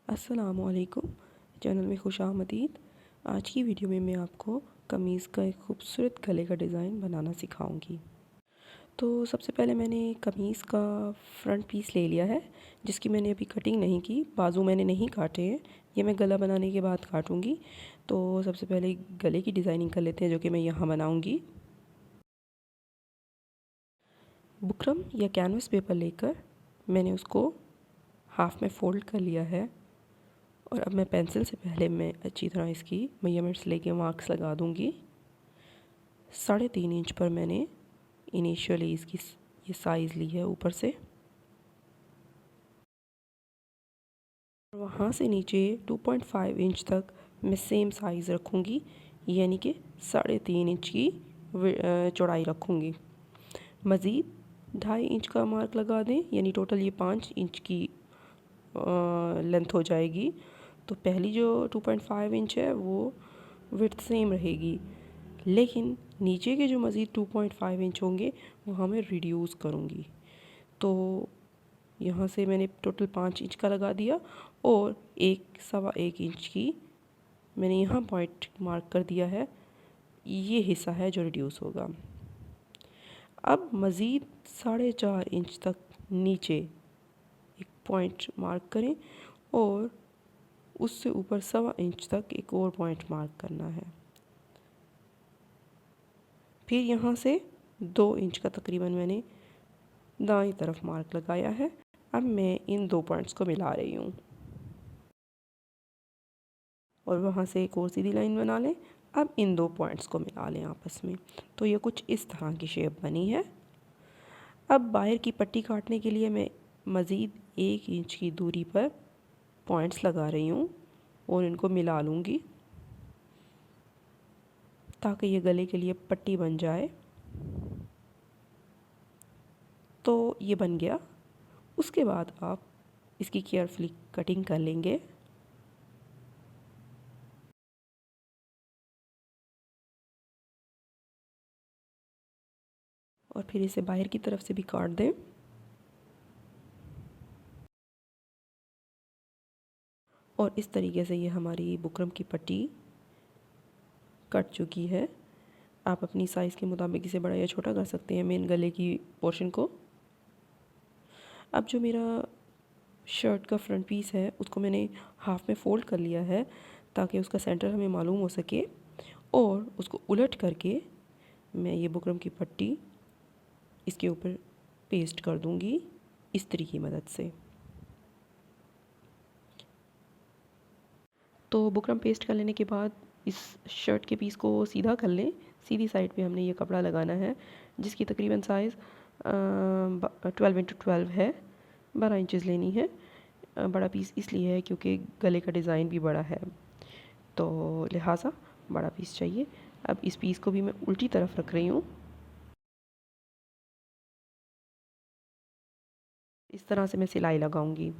अस्सलामुअलैकुम, चैनल में खुश आमदीद। आज की वीडियो में मैं आपको कमीज़ का एक खूबसूरत गले का डिज़ाइन बनाना सिखाऊंगी। तो सबसे पहले मैंने कमीज़ का फ्रंट पीस ले लिया है, जिसकी मैंने अभी कटिंग नहीं की। बाजू मैंने नहीं काटे हैं, ये मैं गला बनाने के बाद काटूंगी। तो सबसे पहले गले की डिज़ाइनिंग कर लेते हैं, जो कि मैं यहाँ बनाऊँगी। बुकरम या कैनवस पेपर लेकर मैंने उसको हाफ़ में फ़ोल्ड कर लिया है, और अब मैं पेंसिल से पहले मैं अच्छी तरह इसकी मेजरमेंट्स लेके मार्क्स लगा दूंगी। 3.5 इंच पर मैंने इनिशियली इसकी ये साइज़ ली है ऊपर से। वहाँ से नीचे 2.5 इंच तक मैं सेम साइज़ रखूँगी, यानी कि 3.5 इंच की चौड़ाई रखूँगी। मज़ीद 2.5 इंच का मार्क लगा दें, यानी टोटल ये 5 इंच की लेंथ हो जाएगी। तो पहली जो 2.5 इंच है वो विड्थ सेम रहेगी, लेकिन नीचे के जो मज़ीद 2.5 इंच होंगे वहाँ मैं रिड्यूस करूँगी। तो यहाँ से मैंने टोटल 5 इंच का लगा दिया, और 1.25 इंच की मैंने यहाँ पॉइंट मार्क कर दिया है। ये हिस्सा है जो रिड्यूस होगा। अब मज़ीद 4.5 इंच तक नीचे एक पॉइंट मार्क करें, और उससे ऊपर 1.25 इंच तक एक और पॉइंट मार्क करना है। फिर यहाँ से 2 इंच का तकरीबन मैंने दाईं तरफ मार्क लगाया है। अब मैं इन 2 पॉइंट्स को मिला रही हूँ, और वहाँ से एक और सीधी लाइन बना लें। अब इन 2 पॉइंट्स को मिला लें आपस में। तो ये कुछ इस तरह की शेप बनी है। अब बाहर की पट्टी काटने के लिए मैं मज़ीद 1 इंच की दूरी पर पॉइंट्स लगा रही हूँ, और इनको मिला लूँगी ताकि ये गले के लिए पट्टी बन जाए। तो ये बन गया। उसके बाद आप इसकी केयरफुली कटिंग कर लेंगे। और फिर इसे बाहर की तरफ से भी काट दें। और इस तरीके से ये हमारी बुकरम की पट्टी कट चुकी है। आप अपनी साइज़ के मुताबिक इसे बड़ा या छोटा कर सकते हैं मेन गले की पोर्शन को। अब जो मेरा शर्ट का फ्रंट पीस है उसको मैंने हाफ़ में फ़ोल्ड कर लिया है, ताकि उसका सेंटर हमें मालूम हो सके। और उसको उलट करके मैं ये बुकरम की पट्टी इसके ऊपर पेस्ट कर दूंगी इस्त्री की मदद से। तो बुकरम पेस्ट कर लेने के बाद इस शर्ट के पीस को सीधा कर लें। सीधी साइड पे हमने ये कपड़ा लगाना है, जिसकी तकरीबन साइज़ 12x12 है। 12 इंचज़ लेनी है। बड़ा पीस इसलिए है क्योंकि गले का डिज़ाइन भी बड़ा है, तो लिहाजा बड़ा पीस चाहिए। अब इस पीस को भी मैं उल्टी तरफ रख रही हूँ। इस तरह से मैं सिलाई लगाऊंगी।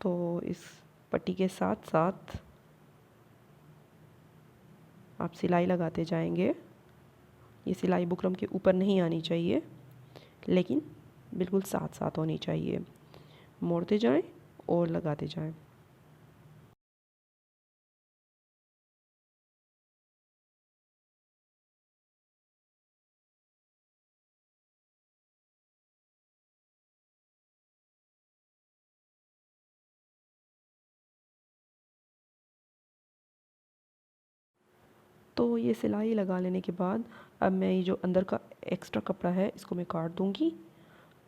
तो इस पट्टी के साथ साथ आप सिलाई लगाते जाएंगे। ये सिलाई बुकरम के ऊपर नहीं आनी चाहिए, लेकिन बिल्कुल साथ साथ होनी चाहिए। मोड़ते जाएं और लगाते जाएं। तो ये सिलाई लगा लेने के बाद अब मैं ये जो अंदर का एक्स्ट्रा कपड़ा है इसको मैं काट दूंगी।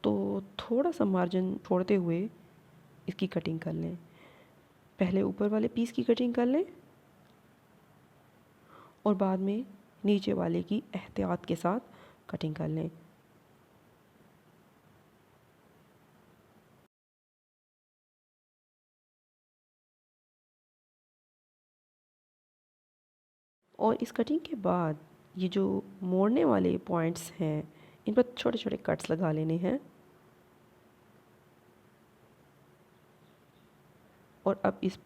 तो थोड़ा सा मार्जिन छोड़ते हुए इसकी कटिंग कर लें। पहले ऊपर वाले पीस की कटिंग कर लें, और बाद में नीचे वाले की एहतियात के साथ कटिंग कर लें। और इस कटिंग के बाद ये जो मोड़ने वाले पॉइंट्स हैं इन पर छोटे छोटे कट्स लगा लेने हैं। और अब इस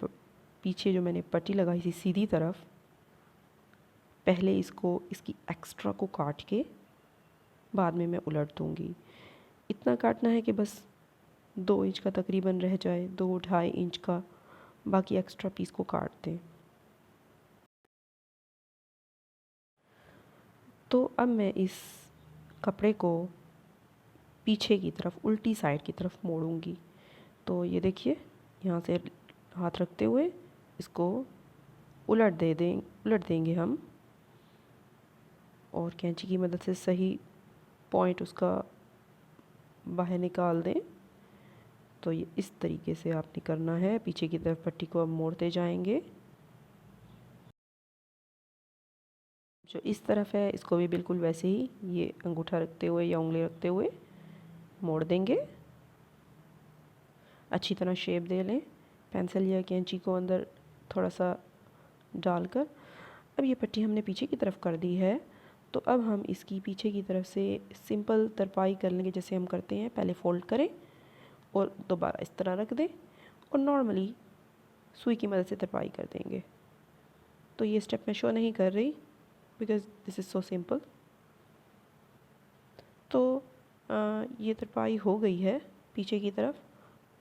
पीछे जो मैंने पट्टी लगाई थी सीधी तरफ, पहले इसको इसकी एक्स्ट्रा को काट के बाद में मैं उलट दूँगी। इतना काटना है कि बस 2 इंच का तकरीबन रह जाए, 2-2.5 इंच का, बाकी एक्स्ट्रा पीस को काट दें। तो अब मैं इस कपड़े को पीछे की तरफ, उल्टी साइड की तरफ मोड़ूंगी। तो ये देखिए, यहाँ से हाथ रखते हुए इसको उलट देंगे हम, और कैंची की मदद से सही पॉइंट उसका बाहर निकाल दें। तो ये इस तरीके से आपने करना है। पीछे की तरफ पट्टी को अब मोड़ते जाएंगे। जो इस तरफ है इसको भी बिल्कुल वैसे ही ये अंगूठा रखते हुए या उंगली रखते हुए मोड़ देंगे। अच्छी तरह शेप दे लें पेंसिल या कैंची को अंदर थोड़ा सा डालकर। अब ये पट्टी हमने पीछे की तरफ कर दी है, तो अब हम इसकी पीछे की तरफ से सिंपल तरपाई कर लेंगे जैसे हम करते हैं। पहले फ़ोल्ड करें और दोबारा इस तरह रख दें और नॉर्मली सुई की मदद से तरपाई कर देंगे। तो ये स्टेप मैं शो नहीं कर रही because this is so simple. तो ये तरपाई हो गई है पीछे की तरफ।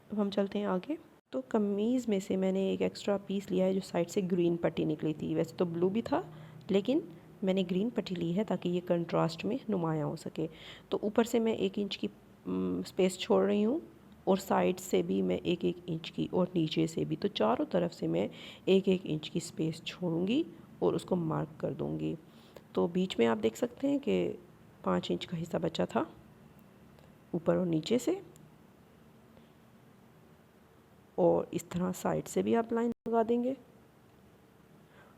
अब हम चलते हैं आगे। तो कमीज़ में से मैंने एक एक्स्ट्रा पीस लिया है जो साइड से ग्रीन पट्टी निकली थी। वैसे तो ब्लू भी था लेकिन मैंने ग्रीन पट्टी ली है ताकि ये कंट्रास्ट में नुमायाँ हो सके। तो ऊपर से मैं 1 इंच की स्पेस छोड़ रही हूँ और साइड से भी मैं 1-1 इंच की, और नीचे से भी। तो चारों तरफ से मैं 1-1 इंच की स्पेस छोड़ूंगी और उसको मार्क कर दूँगी। तो बीच में आप देख सकते हैं कि 5 इंच का हिस्सा बचा था ऊपर और नीचे से, और इस तरह साइड से भी आप लाइन लगा देंगे।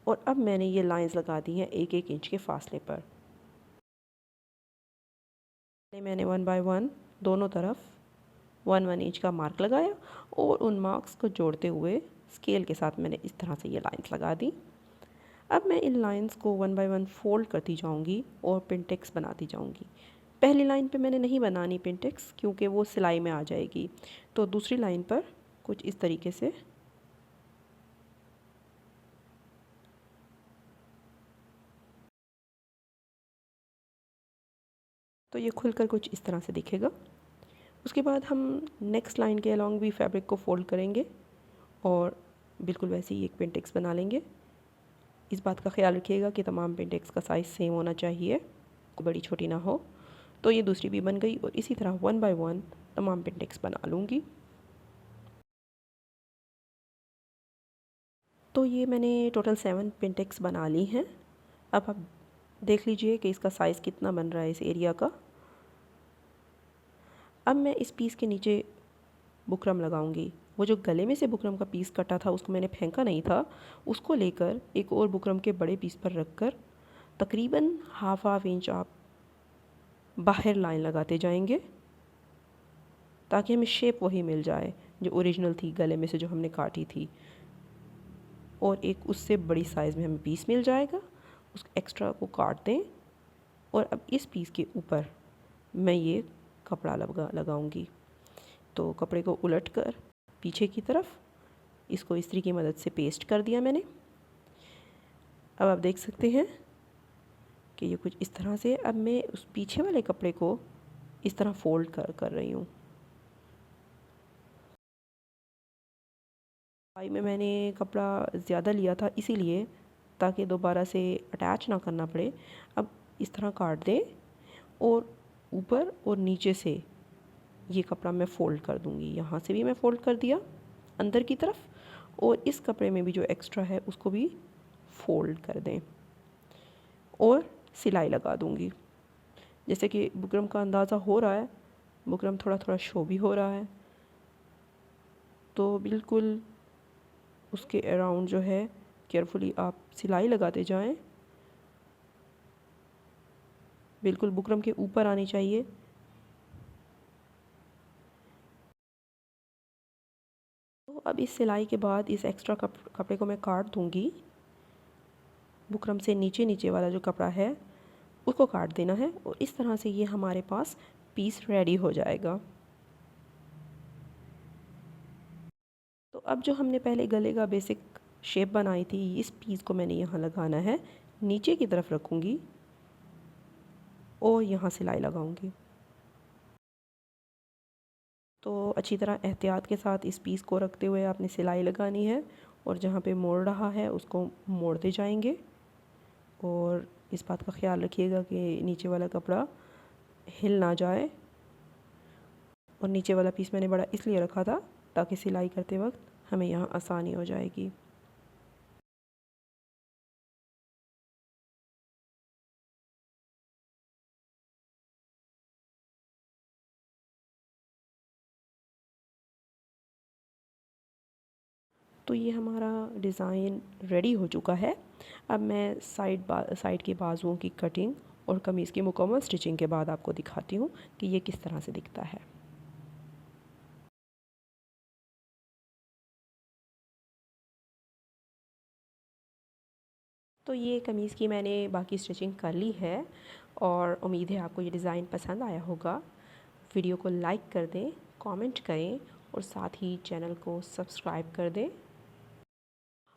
और अब मैंने ये लाइंस लगा दी हैं 1-1 इंच के फासले पर। मैंने 1 बाय 1 दोनों तरफ 1-1 इंच का मार्क लगाया और उन मार्क्स को जोड़ते हुए स्केल के साथ मैंने इस तरह से ये लाइंस लगा दी। अब मैं इन लाइंस को 1 बाय 1 फोल्ड करती जाऊंगी और पिनटेक्स बनाती जाऊंगी। पहली लाइन पे मैंने नहीं बनानी पिनटेक्स क्योंकि वो सिलाई में आ जाएगी। तो दूसरी लाइन पर कुछ इस तरीके से तो ये खुलकर कुछ इस तरह से दिखेगा। उसके बाद हम नेक्स्ट लाइन के अलॉन्ग भी फैब्रिक को फोल्ड करेंगे और बिल्कुल वैसे ही एक पिनटेक्स बना लेंगे। इस बात का ख्याल रखिएगा कि तमाम पिनटेक्स का साइज़ सेम होना चाहिए, बड़ी छोटी ना हो। तो ये दूसरी भी बन गई और इसी तरह 1 बाय 1 तमाम पिनटेक्स बना लूँगी। तो ये मैंने टोटल 7 पिनटेक्स बना ली हैं। अब आप देख लीजिए कि इसका साइज़ कितना बन रहा है इस एरिया का। अब मैं इस पीस के नीचे बुकरम लगाऊंगी। वो जो गले में से बुकरम का पीस कटा था उसको मैंने फेंका नहीं था, उसको लेकर एक और बुकरम के बड़े पीस पर रखकर तकरीबन हाफ इंच आप बाहर लाइन लगाते जाएंगे ताकि हमें शेप वही मिल जाए जो ओरिजिनल थी गले में से जो हमने काटी थी, और एक उससे बड़ी साइज़ में हमें पीस मिल जाएगा। उस एक्स्ट्रा को काट दें और अब इस पीस के ऊपर मैं ये कपड़ा लगाऊंगी। तो कपड़े को उलटकर पीछे की तरफ इसको इस्त्री की मदद से पेस्ट कर दिया मैंने। अब आप देख सकते हैं कि ये कुछ इस तरह से। अब मैं उस पीछे वाले कपड़े को इस तरह फोल्ड कर रही हूँ। भाई में मैंने कपड़ा ज़्यादा लिया था इसीलिए, ताकि दोबारा से अटैच ना करना पड़े। अब इस तरह काट दें और ऊपर और नीचे से ये कपड़ा मैं फ़ोल्ड कर दूँगी। यहाँ से भी मैं फ़ोल्ड कर दिया अंदर की तरफ, और इस कपड़े में भी जो एक्स्ट्रा है उसको भी फ़ोल्ड कर दें और सिलाई लगा दूँगी। जैसे कि बुकरम का अंदाज़ा हो रहा है, बुकरम थोड़ा थोड़ा शो भी हो रहा है, तो बिल्कुल उसके अराउंड जो है केयरफुली आप सिलाई लगाते जाएं। बिल्कुल बुकरम के ऊपर आनी चाहिए। तो अब इस सिलाई के बाद इस एक्स्ट्रा कपड़े को मैं काट दूँगी। बुकरम से नीचे नीचे वाला जो कपड़ा है उसको काट देना है और इस तरह से ये हमारे पास पीस रेडी हो जाएगा। तो अब जो हमने पहले गले का बेसिक शेप बनाई थी, इस पीस को मैंने यहाँ लगाना है, नीचे की तरफ रखूँगी और यहाँ सिलाई लगाऊंगी। तो अच्छी तरह एहतियात के साथ इस पीस को रखते हुए आपने सिलाई लगानी है और जहाँ पे मोड़ रहा है उसको मोड़ते जाएंगे। और इस बात का ख्याल रखिएगा कि नीचे वाला कपड़ा हिल ना जाए। और नीचे वाला पीस मैंने बड़ा इसलिए रखा था ताकि सिलाई करते वक्त हमें यहाँ आसानी हो जाएगी। तो ये हमारा डिज़ाइन रेडी हो चुका है। अब मैं साइड के बाजुओं की कटिंग और कमीज़ की मुकम्मल स्टिचिंग के बाद आपको दिखाती हूँ कि ये किस तरह से दिखता है। तो ये कमीज़ की मैंने बाकी स्टिचिंग कर ली है और उम्मीद है आपको ये डिज़ाइन पसंद आया होगा। वीडियो को लाइक कर दें, कमेंट करें और साथ ही चैनल को सब्सक्राइब कर दें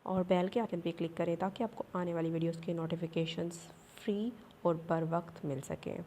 और बेल के आइकन पे क्लिक करें ताकि आपको आने वाली वीडियोस के नोटिफिकेशंस फ्री और बर वक्त मिल सकें।